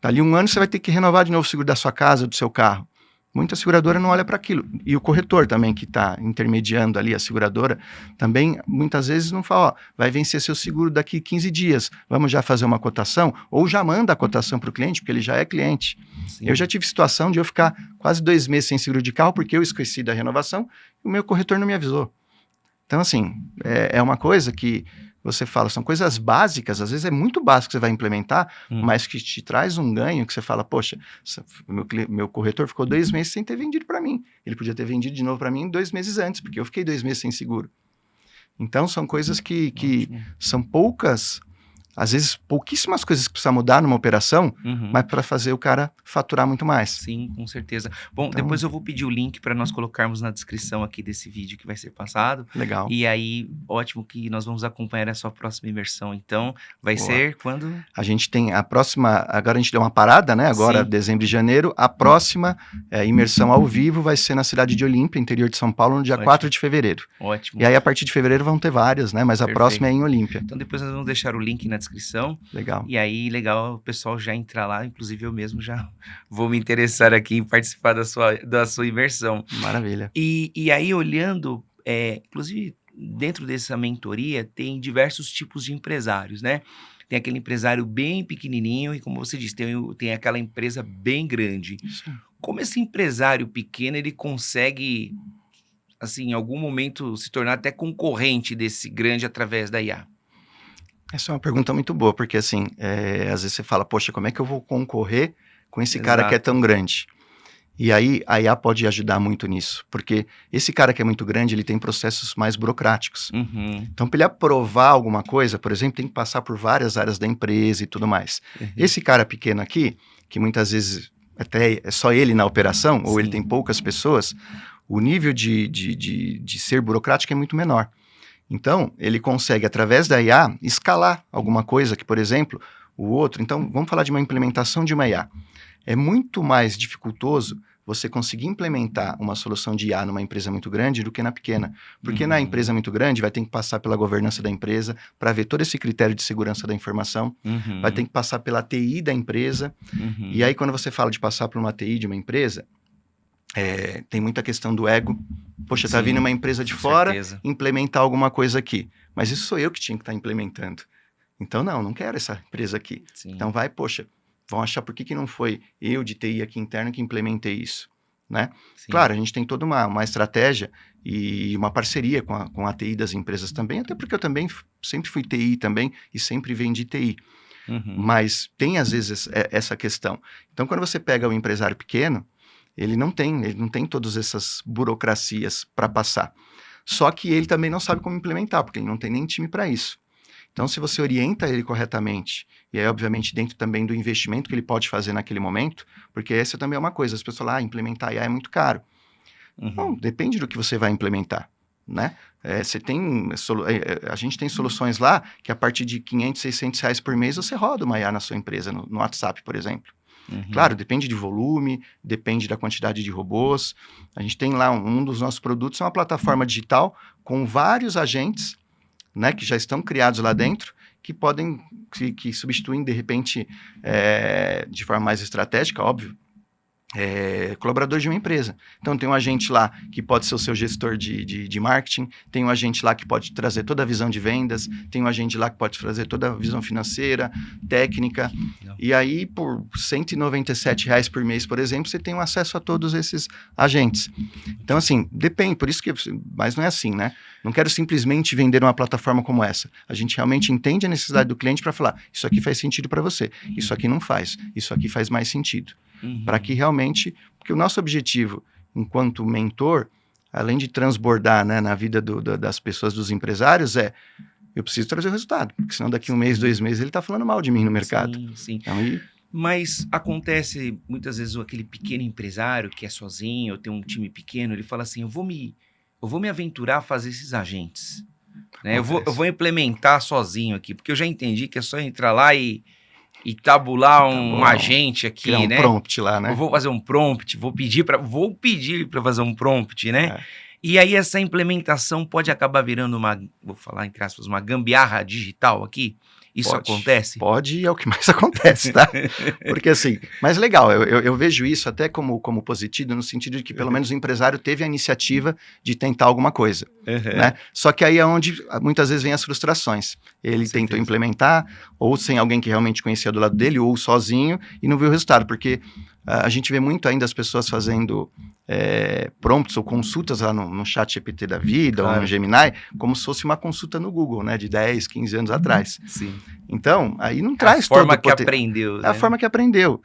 dali 1 ano você vai ter que renovar de novo o seguro da sua casa, do seu carro. Muita seguradora não olha para aquilo. E o corretor também, que está intermediando ali a seguradora, também muitas vezes não fala, vai vencer seu seguro daqui 15 dias, vamos já fazer uma cotação? Ou já manda a cotação para o cliente, porque ele já é cliente. Sim. Eu já tive situação de eu ficar quase 2 meses sem seguro de carro, porque eu esqueci da renovação, e o meu corretor não me avisou. Então, assim, é uma coisa que você fala, são coisas básicas, às vezes é muito básico que você vai implementar, mas que te traz um ganho, que você fala, poxa, meu corretor ficou 2 meses sem ter vendido para mim. Ele podia ter vendido de novo para mim 2 meses antes, porque eu fiquei 2 meses sem seguro. Então, são coisas que são poucas às vezes, pouquíssimas coisas que precisa mudar numa operação, mas para fazer o cara faturar muito mais. Sim, com certeza. Bom, então, depois eu vou pedir o link para nós colocarmos na descrição aqui desse vídeo que vai ser passado. Legal. E aí, ótimo que nós vamos acompanhar a sua próxima imersão. Então, vai ser quando? A gente tem a próxima, agora a gente deu uma parada, né? Agora, dezembro e janeiro. A próxima imersão ao vivo vai ser na cidade de Olímpia, interior de São Paulo, no dia 4 de fevereiro. Ótimo. E aí, a partir de fevereiro, vão ter várias, né? Mas a próxima é em Olímpia. Então, depois nós vamos deixar o link na descrição. Legal. E aí, legal o pessoal já entrar lá. Inclusive, eu mesmo já vou me interessar aqui em participar da sua imersão. Maravilha. E aí, olhando, inclusive, dentro dessa mentoria, tem diversos tipos de empresários, né? Tem aquele empresário bem pequenininho e, como você disse, tem aquela empresa bem grande. Isso. Como esse empresário pequeno, ele consegue, assim, em algum momento, se tornar até concorrente desse grande através da IA? Essa é uma pergunta muito boa, porque assim, às vezes você fala, poxa, como é que eu vou concorrer com esse cara que é tão grande? E aí a IA pode ajudar muito nisso, porque esse cara que é muito grande, ele tem processos mais burocráticos. Então, para ele aprovar alguma coisa, por exemplo, tem que passar por várias áreas da empresa e tudo mais. Esse cara pequeno aqui, que muitas vezes até é só ele na operação, ou ele tem poucas pessoas, o nível de ser burocrático é muito menor. Então, ele consegue, através da IA, escalar alguma coisa que, por exemplo, o outro... Então, vamos falar de uma implementação de uma IA. É muito mais dificultoso você conseguir implementar uma solução de IA numa empresa muito grande do que na pequena. Porque na empresa muito grande vai ter que passar pela governança da empresa para ver todo esse critério de segurança da informação, vai ter que passar pela TI da empresa. E aí, quando você fala de passar por uma TI de uma empresa, tem muita questão do ego. Poxa, tá vindo uma empresa de fora implementar alguma coisa aqui. Mas isso sou eu que tinha que estar implementando. Então, não quero essa empresa aqui. Então vão achar por que não foi eu de TI aqui interno que implementei isso, né? Claro, a gente tem toda uma estratégia e uma parceria com a TI das empresas também, até porque eu também sempre fui TI também e sempre vendi TI. Mas tem, às vezes, essa questão. Então, quando você pega um empresário pequeno, ele não tem todas essas burocracias para passar. Só que ele também não sabe como implementar, porque ele não tem nem time para isso. Então, se você orienta ele corretamente, e aí, obviamente, dentro também do investimento que ele pode fazer naquele momento, porque essa também é uma coisa, as pessoas falam, implementar IA é muito caro. Bom, depende do que você vai implementar, né? A gente tem soluções lá que a partir de 500, 600 reais por mês você roda uma IA na sua empresa, no WhatsApp, por exemplo. Claro, depende de volume, depende da quantidade de robôs. A gente tem lá um dos nossos produtos, é uma plataforma digital com vários agentes, né, que já estão criados lá dentro, que podem, que substituem, de repente, de forma mais estratégica, óbvio, colaborador de uma empresa. Então, tem um agente lá que pode ser o seu gestor de marketing, tem um agente lá que pode trazer toda a visão de vendas, tem um agente lá que pode trazer toda a visão financeira, técnica, e aí, por R$ 197 por mês, por exemplo, você tem um acesso a todos esses agentes. Então, assim, depende, por isso que... Mas não é assim, né? Não quero simplesmente vender uma plataforma como essa. A gente realmente entende a necessidade do cliente para falar, isso aqui faz sentido para você, isso aqui não faz, isso aqui faz mais sentido. Para que realmente... Porque o nosso objetivo, enquanto mentor, além de transbordar, né, na vida das pessoas, dos empresários, eu preciso trazer o resultado. Porque senão daqui 1 mês, 2 meses, ele está falando mal de mim no mercado. Sim. Então, Mas acontece muitas vezes aquele pequeno empresário que é sozinho, ou tem um time pequeno, ele fala assim, eu vou me aventurar a fazer esses agentes. Né? Eu vou implementar sozinho aqui, porque eu já entendi que é só entrar lá e tabular um agente aqui, criar né? Prompt lá, né? Eu vou fazer um prompt, vou pedir para fazer um prompt, né? E aí essa implementação pode acabar virando vou falar entre aspas, uma gambiarra digital aqui? Isso acontece? Pode, e é o que mais acontece, tá? Porque assim, mas legal, eu vejo isso até como positivo, no sentido de que pelo menos o empresário teve a iniciativa de tentar alguma coisa, né? Só que aí é onde muitas vezes vem as frustrações. Ele tentou implementar, ou sem alguém que realmente conhecia do lado dele, ou sozinho, e não viu o resultado, porque a gente vê muito ainda as pessoas fazendo prompts ou consultas lá no ChatGPT da vida, ou no Gemini, como se fosse uma consulta no Google, né, de 10, 15 anos atrás. Sim. Então, aí não traz todo o forma que aprendeu. É a forma que aprendeu.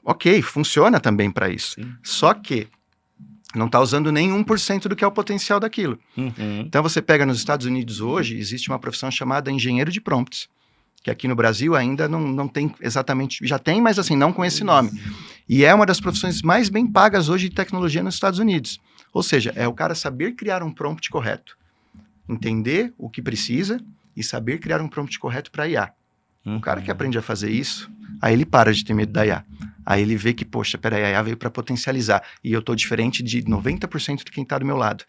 Ok, funciona também para isso. Sim. Só que não está usando nem 1% do que é o potencial daquilo. Então, você pega nos Estados Unidos hoje, existe uma profissão chamada engenheiro de prompts. que aqui no Brasil ainda não tem exatamente, já tem, mas assim, não com esse nome. E é uma das profissões mais bem pagas hoje de tecnologia nos Estados Unidos. Ou seja, é o cara saber criar um prompt correto, entender o que precisa e saber criar um prompt correto para IA. O cara que aprende a fazer isso, aí ele para de ter medo da IA. Aí ele vê que, poxa, peraí, a IA veio para potencializar. E eu tô diferente de 90% de quem tá do meu lado.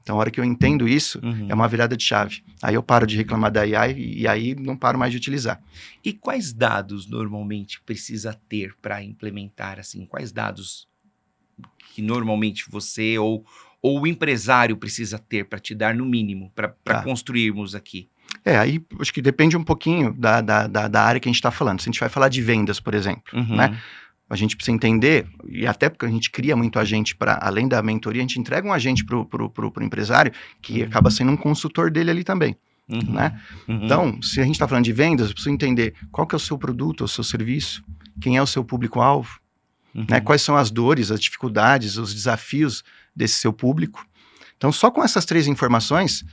Então, a hora que eu entendo isso, é uma virada de chave. Aí eu paro de reclamar da IA e aí não paro mais de utilizar. E quais dados normalmente precisa ter para implementar, assim? Quais dados que normalmente você ou o empresário precisa ter para te dar no mínimo, para construirmos aqui? Aí acho que depende um pouquinho da área que a gente está falando. Se a gente vai falar de vendas, por exemplo, né? A gente precisa entender, e até porque a gente cria muito agente para, além da mentoria, a gente entrega um agente pro empresário que acaba sendo um consultor dele ali também, né? Então, se a gente está falando de vendas, eu preciso entender qual que é o seu produto, o seu serviço, quem é o seu público-alvo, né? Quais são as dores, as dificuldades, os desafios desse seu público. Então, só com essas 3 informações,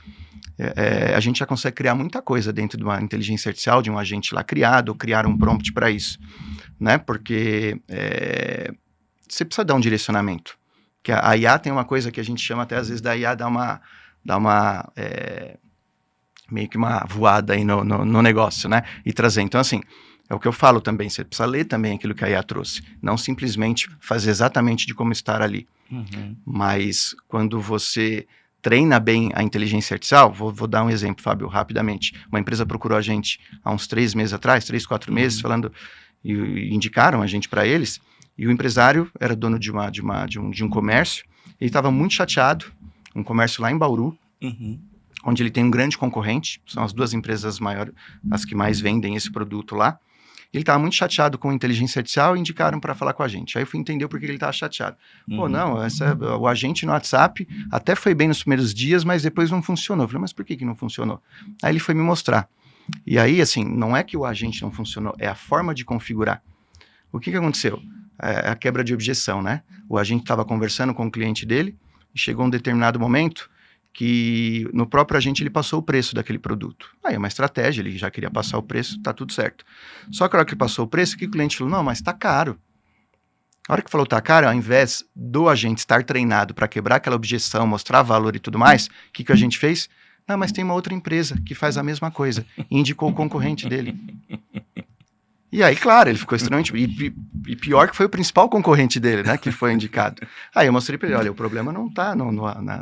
a gente já consegue criar muita coisa dentro de uma inteligência artificial, de um agente lá criado, ou criar um prompt para isso, né? Porque você precisa dar um direcionamento. Que a IA tem uma coisa que a gente chama até às vezes da IA dar uma meio que uma voada aí no negócio, né? E trazer. Então, assim, é o que eu falo também, você precisa ler também aquilo que a IA trouxe, não simplesmente fazer exatamente de como estar ali. Mas quando você treina bem a inteligência artificial, vou dar um exemplo, Fábio, rapidamente. Uma empresa procurou a gente há uns 3 meses atrás, 3, 4 meses, falando, e indicaram a gente para eles, e o empresário era dono de um comércio, ele estava muito chateado, um comércio lá em Bauru, onde ele tem um grande concorrente, são as 2 empresas maiores, as que mais vendem esse produto lá. Ele estava muito chateado com a inteligência artificial e indicaram para falar com a gente. Aí eu fui entender por que ele estava chateado. Pô, não, o agente no WhatsApp até foi bem nos primeiros dias, mas depois não funcionou. Eu falei, mas por que não funcionou? Aí ele foi me mostrar. E aí, assim, não é que o agente não funcionou, é a forma de configurar. O que aconteceu? A quebra de objeção, né? O agente estava conversando com o cliente dele e chegou um determinado momento que no próprio agente ele passou o preço daquele produto. Aí é uma estratégia, ele já queria passar o preço, tá tudo certo. Só que a hora que ele passou o preço, que o cliente falou, não, mas tá caro. A hora que falou tá caro, ao invés do agente estar treinado para quebrar aquela objeção, mostrar valor e tudo mais, o que a gente fez? Não, mas tem uma outra empresa que faz a mesma coisa, e indicou o concorrente dele. E aí, claro, ele ficou extremamente... E pior que foi o principal concorrente dele, né? Que foi indicado. Aí eu mostrei para ele, olha, o problema não está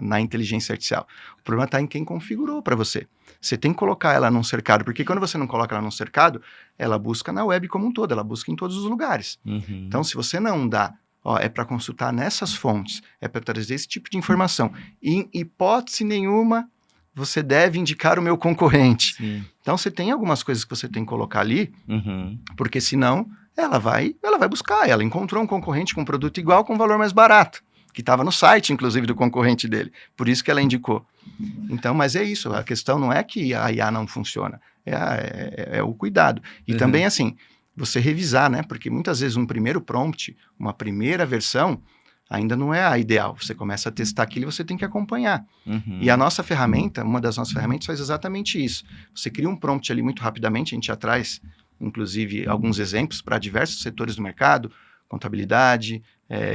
na inteligência artificial. O problema está em quem configurou para você. Você tem que colocar ela num cercado, porque quando você não coloca ela num cercado, ela busca na web como um todo, ela busca em todos os lugares. Então, se você não dá, é para consultar nessas fontes, é para trazer esse tipo de informação. Em hipótese nenhuma, você deve indicar o meu concorrente. Sim. Então, você tem algumas coisas que você tem que colocar ali, porque senão ela vai buscar. Ela encontrou um concorrente com um produto igual com um valor mais barato, que estava no site, inclusive, do concorrente dele. Por isso que ela indicou. Então, mas é isso. A questão não é que a IA não funciona, é o cuidado. E também, assim, você revisar, né? Porque muitas vezes um primeiro prompt, uma primeira versão, ainda não é a ideal. Você começa a testar aquilo e você tem que acompanhar. E a nossa ferramenta, uma das nossas ferramentas faz exatamente isso. Você cria um prompt ali muito rapidamente, a gente já traz, inclusive, alguns exemplos para diversos setores do mercado, contabilidade,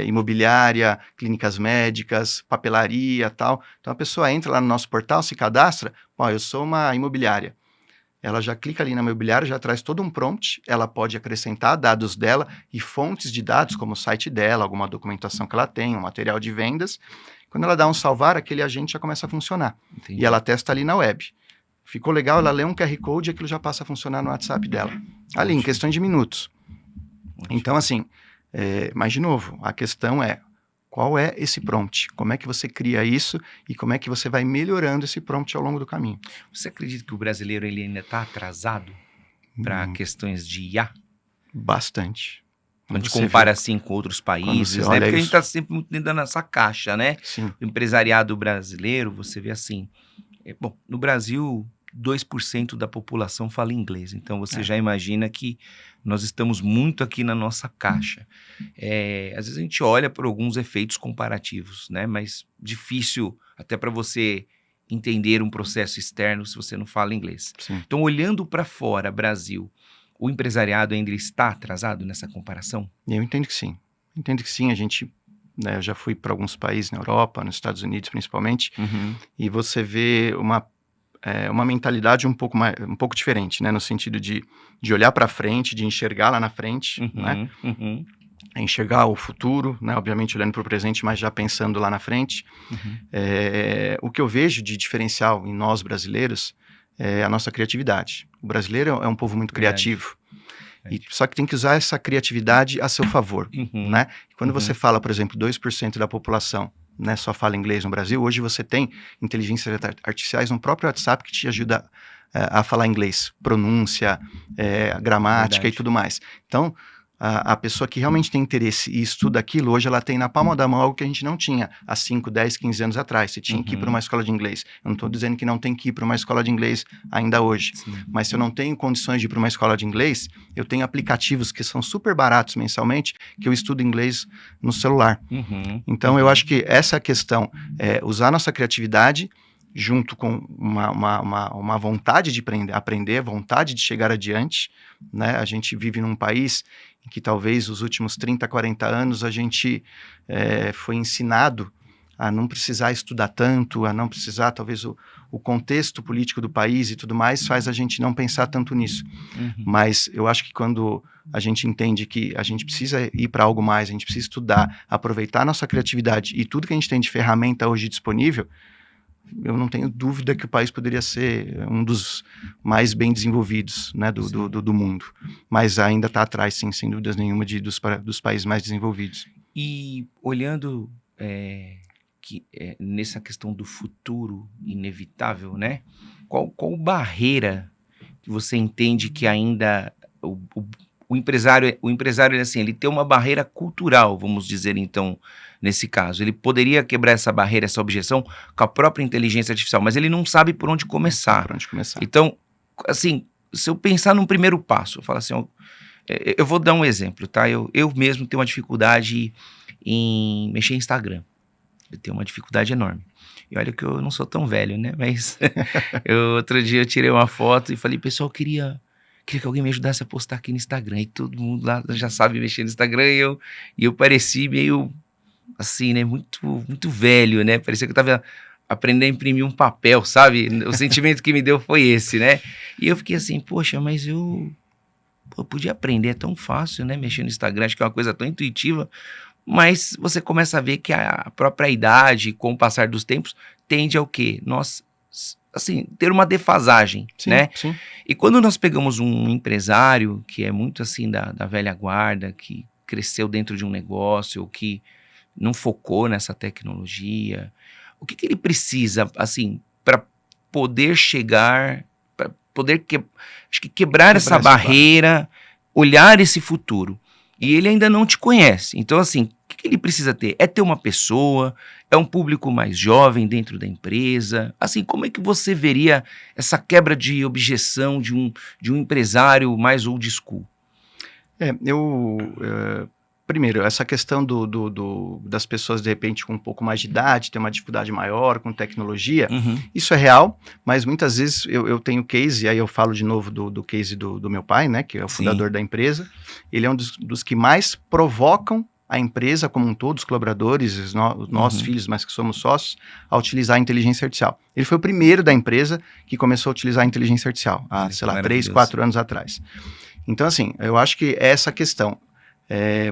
imobiliária, clínicas médicas, papelaria, tal. Então, a pessoa entra lá no nosso portal, se cadastra, eu sou uma imobiliária. Ela já clica ali na imobiliária, já traz todo um prompt, ela pode acrescentar dados dela e fontes de dados, como o site dela, alguma documentação que ela tem, um material de vendas. Quando ela dá um salvar, aquele agente já começa a funcionar. Entendi. E ela testa ali na web. Ficou legal, ela lê um QR Code e aquilo já passa a funcionar no WhatsApp dela. Ali, em questões de minutos. Então, assim, mas de novo, a questão é, qual é esse prompt? Como é que você cria isso e como é que você vai melhorando esse prompt ao longo do caminho? Você acredita que o brasileiro ele ainda está atrasado para questões de IA? Bastante. Quando a gente compara assim com outros países, né? Porque a gente está sempre muito dentro da nossa caixa, né? Sim. O empresariado brasileiro, você vê assim... Bom, no Brasil, 2% da população fala inglês. Então, você já imagina que nós estamos muito aqui na nossa caixa. Às vezes a gente olha por alguns efeitos comparativos, né? Mas difícil até para você entender um processo externo se você não fala inglês. Sim. Então, olhando para fora, Brasil, o empresariado ainda está atrasado nessa comparação? Eu entendo que sim. A gente, né, eu já fui para alguns países na Europa, nos Estados Unidos principalmente, e você vê uma mentalidade um pouco diferente, né, no sentido de olhar para frente, de enxergar lá na frente, né, enxergar o futuro, né, obviamente olhando para o presente, mas já pensando lá na frente. O que eu vejo de diferencial em nós brasileiros é a nossa criatividade. O brasileiro é um povo muito criativo. Só que tem que usar essa criatividade a seu favor, né? Quando você fala, por exemplo, 2% da população, né, só fala inglês no Brasil, hoje você tem inteligências artificiais no próprio WhatsApp que te ajuda a falar inglês, pronúncia, gramática e tudo mais. Então, a pessoa que realmente tem interesse e estuda aquilo, hoje ela tem na palma da mão algo que a gente não tinha há 5, 10, 15 anos atrás. Você tinha que ir para uma escola de inglês. Eu não estou dizendo que não tem que ir para uma escola de inglês ainda hoje. Sim. Mas se eu não tenho condições de ir para uma escola de inglês, eu tenho aplicativos que são super baratos mensalmente, que eu estudo inglês no celular. Então, eu acho que essa questão é usar nossa criatividade junto com uma vontade de aprender, vontade de chegar adiante, né? A gente vive num país em que talvez os últimos 30, 40 anos a gente foi ensinado a não precisar estudar tanto, a não precisar, talvez o contexto político do país e tudo mais faz a gente não pensar tanto nisso. Mas eu acho que quando a gente entende que a gente precisa ir para algo mais, a gente precisa estudar, aproveitar a nossa criatividade e tudo que a gente tem de ferramenta hoje disponível, eu não tenho dúvida que o país poderia ser um dos mais bem desenvolvidos, né, do mundo. Mas ainda está atrás, sim, sem dúvidas nenhuma, dos países mais desenvolvidos. E olhando nessa questão do futuro inevitável, né? Qual barreira que você entende que ainda o empresário assim, ele tem uma barreira cultural, vamos dizer então, nesse caso. Ele poderia quebrar essa barreira, essa objeção com a própria inteligência artificial, mas ele não sabe por onde começar. Então, assim, se eu pensar num primeiro passo, eu falo assim, eu vou dar um exemplo, tá? Eu mesmo tenho uma dificuldade em mexer em Instagram. Eu tenho uma dificuldade enorme. E olha que eu não sou tão velho, né? Mas outro dia eu tirei uma foto e falei, pessoal, queria que alguém me ajudasse a postar aqui no Instagram. E todo mundo lá já sabe mexer no Instagram e eu pareci meio, assim, né? Muito, muito velho, né? Parecia que eu tava aprendendo a imprimir um papel, sabe? O sentimento que me deu foi esse, né? E eu fiquei assim, poxa, mas eu podia aprender, é tão fácil, né? Mexer no Instagram, acho que é uma coisa tão intuitiva. Mas você começa a ver que a própria idade, com o passar dos tempos, tende ao quê? Nós, assim, ter uma defasagem, sim, né? Sim. E quando nós pegamos um empresário que é muito assim da velha guarda, que cresceu dentro de um negócio, ou que não focou nessa tecnologia, o que ele precisa, assim, para poder chegar, para poder acho que quebrar essa barreira, olhar esse futuro? E ele ainda não te conhece. Então, assim, o que ele precisa ter? É ter uma pessoa, é um público mais jovem dentro da empresa. Assim, como é que você veria essa quebra de objeção de um empresário mais old school? Primeiro, essa questão das pessoas, de repente, com um pouco mais de idade, ter uma dificuldade maior com tecnologia, isso é real, mas muitas vezes eu tenho case, e aí eu falo de novo do case do meu pai, né, que é o fundador da empresa. Ele é um dos que mais provocam a empresa como um todo, os colaboradores, os nossos filhos, mas que somos sócios, a utilizar a inteligência artificial. Ele foi o primeiro da empresa que começou a utilizar a inteligência artificial, há, 3, 4 anos atrás. Então, assim, eu acho que é essa questão.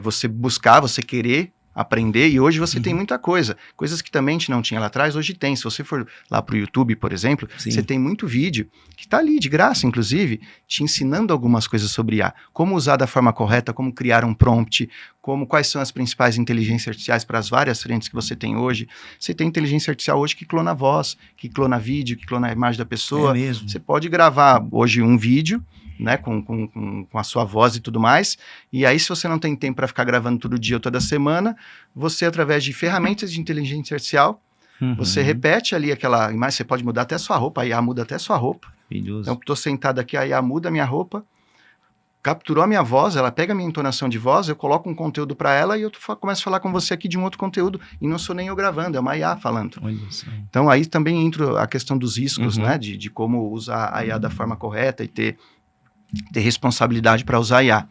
Você buscar, você querer aprender, e hoje você tem muita coisa, coisas que também a gente não tinha lá atrás, hoje tem. Se você for lá pro YouTube, por exemplo, você tem muito vídeo que tá ali de graça, inclusive, te ensinando algumas coisas sobre IA, como usar da forma correta, como criar um prompt, quais são as principais inteligências artificiais para as várias frentes que você tem hoje. Você tem inteligência artificial hoje que clona a voz, que clona vídeo, que clona a imagem da pessoa. É mesmo. Você pode gravar hoje um vídeo, né, com a sua voz e tudo mais, e aí se você não tem tempo para ficar gravando todo dia ou toda semana, você, através de ferramentas de inteligência artificial, você repete ali aquela imagem, você pode mudar até a sua roupa, a IA muda até a sua roupa. Maravilhoso. Então, estou sentado aqui, a IA muda a minha roupa, capturou a minha voz, ela pega a minha entonação de voz, eu coloco um conteúdo para ela e eu começo a falar com você aqui de um outro conteúdo, e não sou nem eu gravando, é uma IA falando. Então aí também entra a questão dos riscos, né, de como usar a IA da forma correta e ter responsabilidade para usar a IA.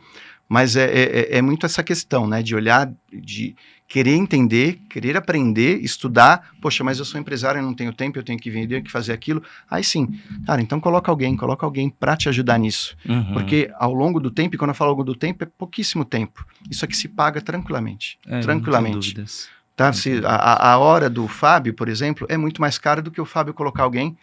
Mas é muito essa questão, né, de olhar, de querer entender, querer aprender, estudar. Poxa, mas eu sou empresário, eu não tenho tempo, eu tenho que vender, eu tenho que fazer aquilo. Aí sim, cara, então coloca alguém para te ajudar nisso. Porque ao longo do tempo, e quando eu falo ao longo do tempo, é pouquíssimo tempo. Isso aqui se paga tranquilamente. Tranquilamente. Não tenho dúvidas. Tá? A hora do Fábio, por exemplo, é muito mais cara do que o Fábio colocar alguém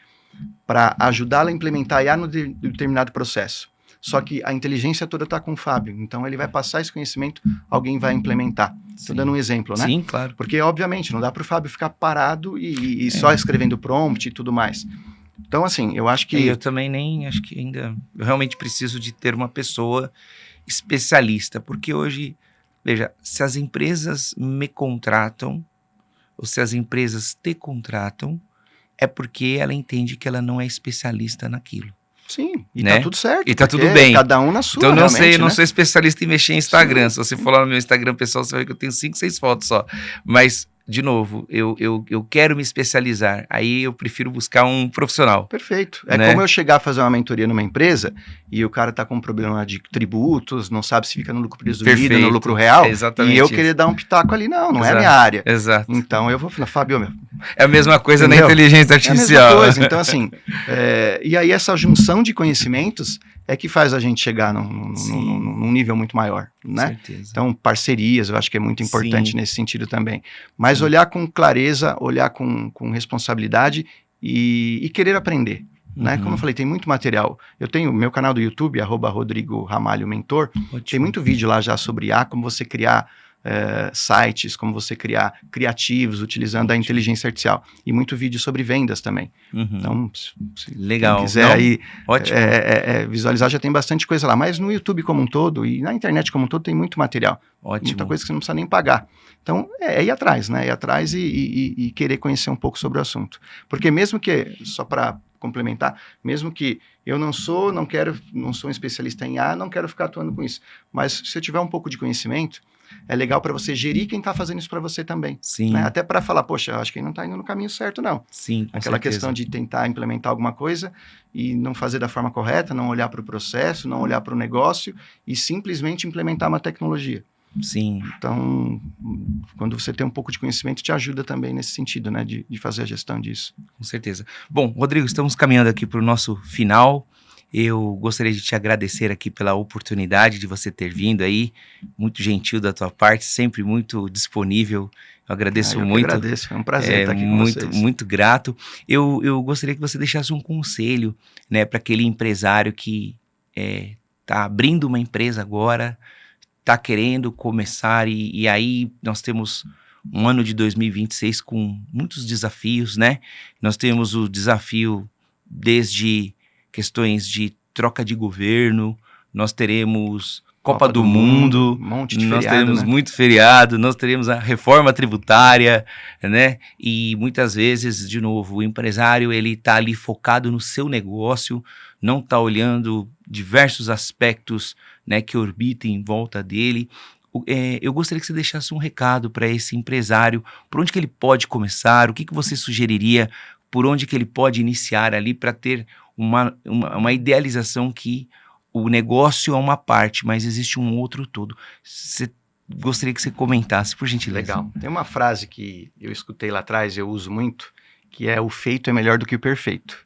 para ajudá-lo a implementar IA no determinado processo. Só que a inteligência toda está com o Fábio, então ele vai passar esse conhecimento, alguém vai implementar. Estou dando um exemplo, né? Sim, claro. Porque, obviamente, não dá para o Fábio ficar parado e só escrevendo prompt e tudo mais. Então, assim, eu acho que... Eu também acho que ainda... Eu realmente preciso de ter uma pessoa especialista, porque hoje, veja, se as empresas me contratam, ou se as empresas te contratam, é porque ela entende que ela não é especialista naquilo. Sim, e né? Tá tudo certo. E tá tudo bem. Cada um na sua, então, não sei, né? não sou especialista em mexer em Instagram. Sim. Se você for lá no meu Instagram pessoal, você vai ver que eu tenho 5, 6 fotos só. Mas, de novo, eu quero me especializar. Aí eu prefiro buscar um profissional. Perfeito. É como eu chegar a fazer uma mentoria numa empresa e o cara tá com um problema de tributos, não sabe se fica no lucro presumido, no lucro real. Exatamente. E eu querer dar um pitaco ali, não é a minha área. Exato. Então eu vou falar, Fábio, meu. É a mesma coisa na inteligência artificial. É a mesma coisa. Então, assim, e aí essa junção de conhecimentos é que faz a gente chegar num nível muito maior, né? Certeza. Então, parcerias, eu acho que é muito importante nesse sentido também. Mas olhar com clareza, olhar com responsabilidade e querer aprender, né? Como eu falei, tem muito material. Eu tenho meu canal do YouTube, @Rodrigo Ramalho Mentor, tem muito vídeo lá já sobre como você criar sites, como você criar criativos utilizando a inteligência artificial. E muito vídeo sobre vendas também. Então, se legal. quem quiser aí visualizar, já tem bastante coisa lá. Mas no YouTube como um todo e na internet como um todo tem muito material. Ótimo. Muita coisa que você não precisa nem pagar. Então, é ir atrás, né? Ir atrás e querer conhecer um pouco sobre o assunto. Porque mesmo que, só para complementar, mesmo que eu não sou um especialista em IA, não quero ficar atuando com isso. Mas se eu tiver um pouco de conhecimento, é legal para você gerir quem está fazendo isso para você também. Sim. Né? Até para falar, poxa, acho que ele não está indo no caminho certo, não. Sim, com Aquela certeza. questão de tentar implementar alguma coisa e não fazer da forma correta, não olhar para o processo, não olhar para o negócio e simplesmente implementar uma tecnologia. Sim. Então, quando você tem um pouco de conhecimento, te ajuda também nesse sentido, né? De fazer a gestão disso. Com certeza. Bom, Rodrigo, estamos caminhando aqui para o nosso final. Eu gostaria de te agradecer aqui pela oportunidade de você ter vindo aí, muito gentil da tua parte, sempre muito disponível. Eu agradeço muito. Eu agradeço, é um prazer estar aqui com vocês. Muito grato. Eu gostaria que você deixasse um conselho, né, para aquele empresário que está abrindo uma empresa agora, está querendo começar e aí nós temos um ano de 2026 com muitos desafios, né? Nós temos o desafio desde questões de troca de governo, nós teremos Copa do Mundo, um monte de nós feriado, teremos né? muito feriado, nós teremos a reforma tributária, né? E muitas vezes, de novo, o empresário ele está ali focado no seu negócio, não está olhando diversos aspectos, né, que orbitam em volta dele. Eu gostaria que você deixasse um recado para esse empresário, por onde que ele pode começar, o que você sugeriria, por onde que ele pode iniciar ali para ter uma idealização que o negócio é uma parte, mas existe um outro todo. Gostaria que você comentasse, por gentileza. Legal. Tem uma frase que eu escutei lá atrás, eu uso muito, que é: o feito é melhor do que o perfeito.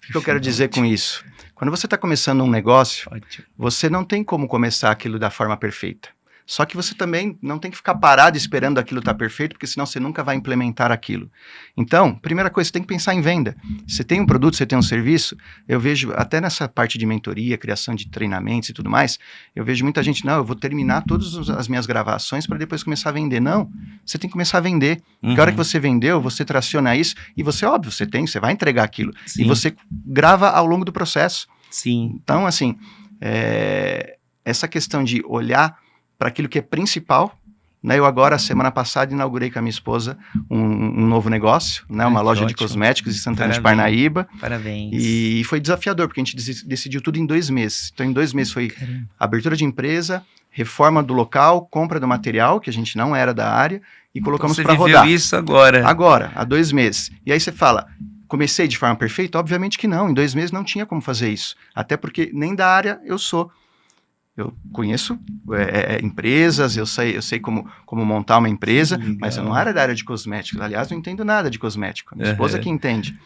O que eu quero dizer com isso? Quando você está começando um negócio, você não tem como começar aquilo da forma perfeita. Só que você também não tem que ficar parado esperando aquilo estar perfeito, porque senão você nunca vai implementar aquilo. Então, primeira coisa, você tem que pensar em venda. Você tem um produto, você tem um serviço, eu vejo até nessa parte de mentoria, criação de treinamentos e tudo mais, eu vejo muita gente, não, eu vou terminar todas as minhas gravações para depois começar a vender. Não, você tem que começar a vender. Porque a hora que você vendeu, você traciona isso e você, óbvio, você vai entregar aquilo. Sim. E você grava ao longo do processo. Sim. Então, assim, essa questão de olhar para aquilo que é principal Né, eu agora, semana passada, inaugurei com a minha esposa um novo negócio, né, uma loja de cosméticos em Santana de Parnaíba. Parabéns. E foi desafiador, porque a gente decidiu tudo em 2 meses. Então, em 2 meses foi abertura de empresa, reforma do local, compra do material, que a gente não era da área, e colocamos para rodar. Você viveu isso agora? Agora, há 2 meses. E aí você fala, comecei de forma perfeita? Obviamente que não, em 2 meses não tinha como fazer isso. Até porque nem da área eu sou. Eu conheço empresas, eu sei como montar uma empresa, mas eu não era da área de cosméticos. Aliás, não entendo nada de cosmético. Minha esposa que entende.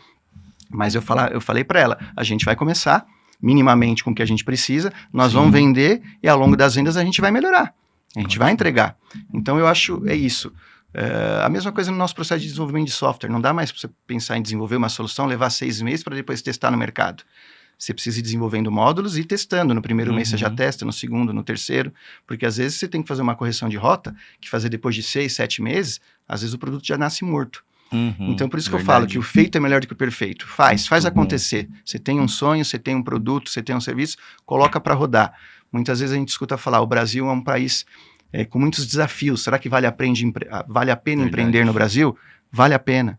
Mas eu falei para ela, a gente vai começar minimamente com o que a gente precisa, nós vamos vender e ao longo das vendas a gente vai melhorar. A gente vai entregar. Então eu acho, é isso. A mesma coisa no nosso processo de desenvolvimento de software. Não dá mais para você pensar em desenvolver uma solução, levar 6 meses para depois testar no mercado. Você precisa ir desenvolvendo módulos e ir testando. No primeiro mês você já testa, no segundo, no terceiro, porque às vezes você tem que fazer uma correção de rota, que fazer depois de 6, 7 meses, às vezes o produto já nasce morto. Então por isso que eu falo que o feito é melhor do que o perfeito. Faz acontecer. Você tem um sonho, você tem um produto, você tem um serviço, coloca para rodar. Muitas vezes a gente escuta falar, o Brasil é um país com muitos desafios. Será que vale a pena empreender no Brasil? Vale a pena,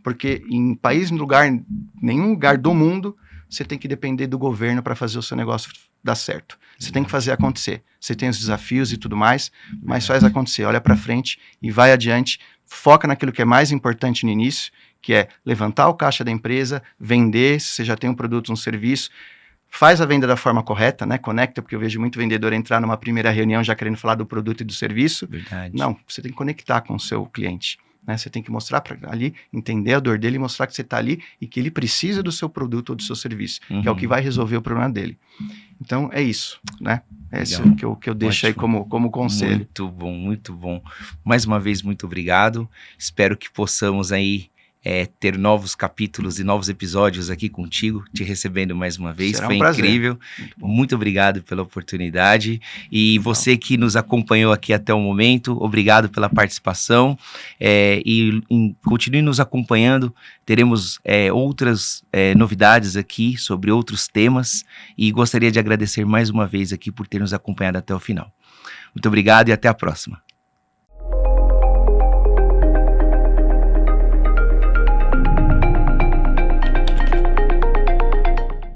porque em nenhum lugar do mundo, você tem que depender do governo para fazer o seu negócio dar certo. Você tem que fazer acontecer. Você tem os desafios e tudo mais, mas faz acontecer. Olha para frente e vai adiante. Foca naquilo que é mais importante no início, que é levantar o caixa da empresa, vender, se você já tem um produto, um serviço. Faz a venda da forma correta, né? Conecta, porque eu vejo muito vendedor entrar numa primeira reunião já querendo falar do produto e do serviço. Verdade. Não, você tem que conectar com o seu cliente. Né? Você tem que mostrar para ali, entender a dor dele e mostrar que você está ali e que ele precisa do seu produto ou do seu serviço, que é o que vai resolver o problema dele. Então, é isso, né? Esse é o que eu deixo aí como conselho. Muito bom, muito bom. Mais uma vez, muito obrigado. Espero que possamos aí ter novos capítulos e novos episódios aqui contigo, te recebendo mais uma vez. Será Foi um prazer. Incrível. Muito obrigado pela oportunidade. E você que nos acompanhou aqui até o momento, obrigado pela participação. Continue nos acompanhando. Teremos outras novidades aqui sobre outros temas. E gostaria de agradecer mais uma vez aqui por ter nos acompanhado até o final. Muito obrigado e até a próxima.